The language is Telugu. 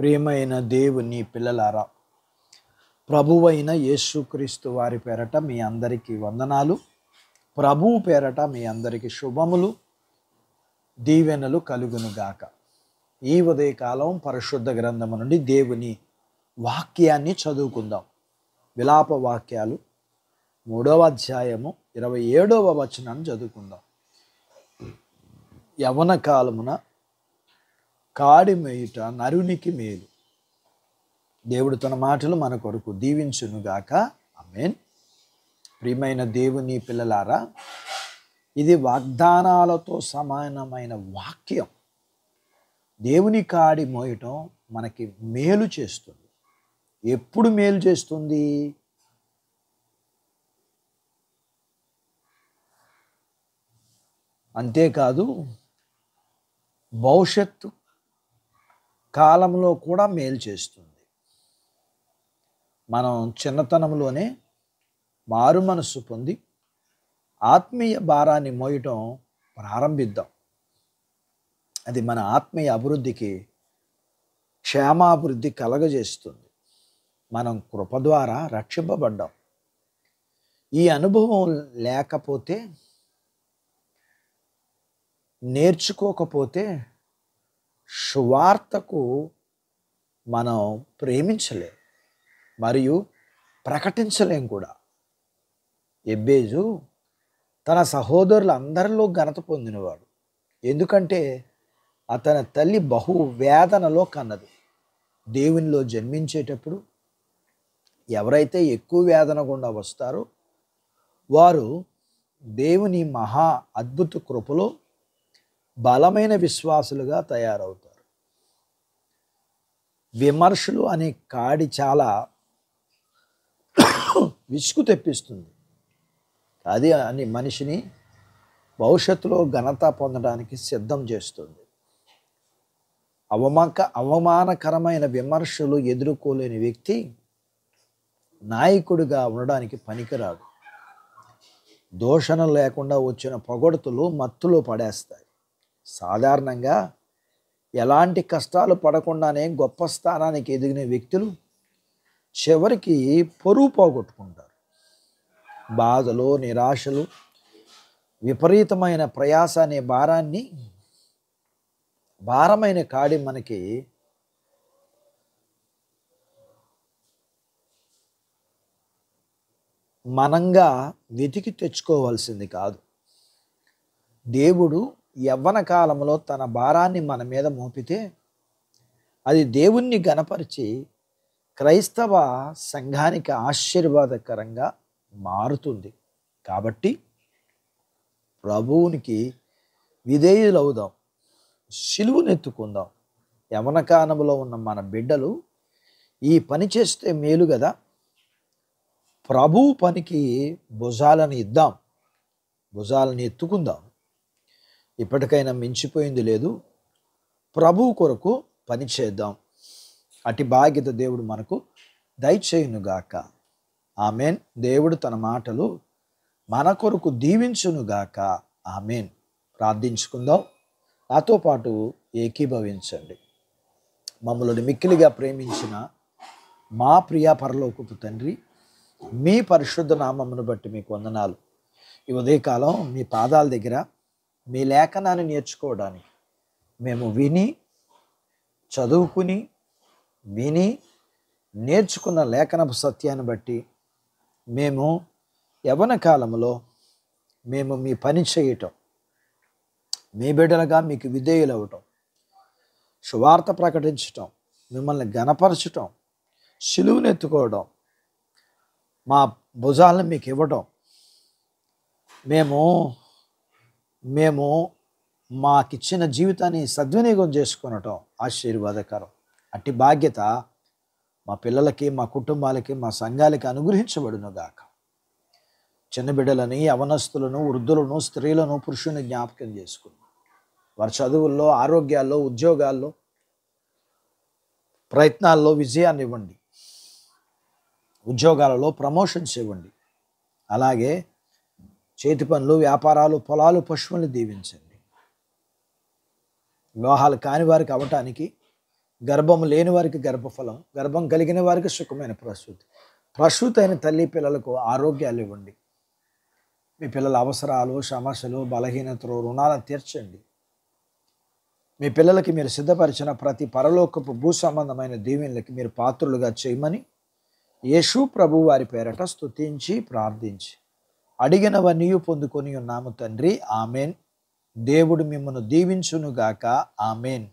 ప్రియమైన దేవుని పిల్లలారా, ప్రభువైన యేసుక్రీస్తు వారి పేరట మీ అందరికీ వందనాలు. ప్రభువు పేరట మీ అందరికీ శుభములు, దీవెనలు కలుగునుగాక. ఈ ఉదయకాలం పరిశుద్ధ గ్రంథము నుండి దేవుని వాక్యాన్ని చదువుకుందాం. విలాప వాక్యాలు 3వ అధ్యాయము 27వ వచనాన్ని చదువుకుందాం. యవ్వన కాలమున కాడి మేయుట నరునికి మేలు. దేవుడు తన మాటలు మన కొరకు దీవించునుగాక. ఆమేన్. ప్రియమైన దేవుని పిల్లలారా, ఇది వాగ్దానాలతో సమానమైన వాక్యం. దేవుని కాడి మోయటం మనకి మేలు చేస్తుంది. ఎప్పుడు మేలు చేస్తుంది? అంతేకాదు, భవిష్యత్తు కాలంలో కూడా మేలు చేస్తుంది. మనం చిన్నతనంలోనే మారు మనస్సు పొంది ఆత్మీయ భారాన్ని మోయటం ప్రారంభిద్దాం. అది మన ఆత్మీయ అభివృద్ధికి, క్షేమాభివృద్ధి కలగజేస్తుంది. మనం కృప ద్వారా రక్షింపబడ్డాం. ఈ అనుభవం లేకపోతే, నేర్చుకోకపోతే సువార్తకు మనం ప్రేమించలేం మరియు ప్రకటించలేం కూడా. ఎబ్బేజు తన సహోదరులందరిలో ఘనత పొందినవాడు. ఎందుకంటే అతని తల్లి బహు వేదనలో కన్నది. దేవునిలో జన్మించేటప్పుడు ఎవరైతే ఎక్కువ వేదన గుండా వస్తారో వారు దేవుని మహా అద్భుత కృపలో బలమైన విశ్వాసులుగా తయారవుతారు. విమర్శలు అనే కాడి చాలా విసుగు తెప్పిస్తుంది. అది అని మనిషిని భవిష్యత్తులో ఘనత పొందడానికి సిద్ధం చేస్తుంది. అవమానకరమైన విమర్శలు ఎదుర్కోలేని వ్యక్తి నాయకుడిగా ఉండడానికి పనికిరాడు. దోషణ లేకుండా వచ్చిన పొగడ్తలు మత్తులో పడేస్తాయి. సాధారణంగా ఎలాంటి కష్టాలు పడకుండానే గొప్ప స్థానానికి ఎదిగిన వ్యక్తులు చివరికి పరువు పోగొట్టుకుంటారు. బాధలు, నిరాశలు, విపరీతమైన ప్రయాస అనే భారమైన కాడి మనకి మనంగా వెతికి తెచ్చుకోవాల్సింది కాదు. దేవుడు యవ్వన కాలంలో తన భారాన్ని మన మీద మోపితే అది దేవుణ్ణి గణపరిచి క్రైస్తవ సంఘానికి ఆశీర్వాదకరంగా మారుతుంది. కాబట్టి ప్రభువునికి విధేయులవుదాం, సిలువనెత్తుకుందాం. యవ్వన కాలంలో ఉన్న మన బిడ్డలు ఈ పని చేస్తే మేలు కదా. ప్రభువు పనికి భుజాలను ఇద్దాం, భుజాలను ఎత్తుకుందాం. ఇప్పటికైనా మించిపోయింది లేదు. ప్రభువు కొరకు పని చేద్దాం. అటు బాధ్యత దేవుడు మనకు దయచేయునుగాక. ఆమెన్. దేవుడు తన మాటలు మన కొరకు దీవించునుగాక. ఆమెన్. ప్రార్థించుకుందాం. నాతో పాటు ఏకీభవించండి. మమ్మల్ని మిక్కిలిగా ప్రేమించిన మా ప్రియ పరలోకపు తండ్రి, మీ పరిశుద్ధ నామమును బట్టి మీకు వందనాలు. ఈ ఉదయకాలం మీ పాదాల దగ్గర మీ లేఖనాన్ని నేర్చుకోవడానికి మేము చదువుకుని నేర్చుకున్న లేఖనపు సత్యాన్ని బట్టి మేము యవ్వన కాలంలో మేము మీ పని చేయటం, మీ బిడ్డలుగా మీకు విధేయులవ్వటం, సువార్త ప్రకటించటం, మిమ్మల్ని ఘనపరచటం, సిలువనెత్తుకోవడం, మా భుజాలను మీకు ఇవ్వడం, మేము మాకిచ్చిన జీవితాన్ని సద్వినియోగం చేసుకునటం ఆశీర్వాదకరం. అట్టి బాధ్యత మా పిల్లలకి, మా కుటుంబాలకి, మా సంఘాలకి అనుగ్రహించబడునుగాక. చిన్న బిడ్డలని, యవనస్తులను, వృద్ధులను, స్త్రీలను, పురుషుని జ్ఞాపకం చేసుకుని వారి చదువుల్లో, ఆరోగ్యాల్లో, ఉద్యోగాల్లో, ప్రయత్నాల్లో విజయాన్ని ఇవ్వండి. ఉద్యోగాలలో ప్రమోషన్స్ ఇవ్వండి. అలాగే చేతి పనులు, వ్యాపారాలు, పొలాలు, పశువులను దీవించండి. వివాహాలు కాని వారికి అవ్వటానికి గర్భం లేని వారికి గర్భఫలం, గర్భం కలిగిన వారికి సుఖమైన ప్రసూతి. ప్రసూతి అయిన తల్లి పిల్లలకు ఆరోగ్యాలు ఇవ్వండి. మీ పిల్లల అవసరాలు, సమస్యలు, బలహీనతలు, రుణాలను తీర్చండి. మీ పిల్లలకి మీరు సిద్ధపరిచిన ప్రతి పరలోకపు భూ సంబంధమైన దీవెనలకి మీరు పాత్రులుగా చేయమని యేసు ప్రభు వారి పేరట స్తుతించి ప్రార్థించి అడిగినవన్నీ పొందుకొని ఉన్నాము తండ్రి. ఆమెన్. దేవుడు మిమ్మల్ని దీవించునుగాక. ఆమెన్.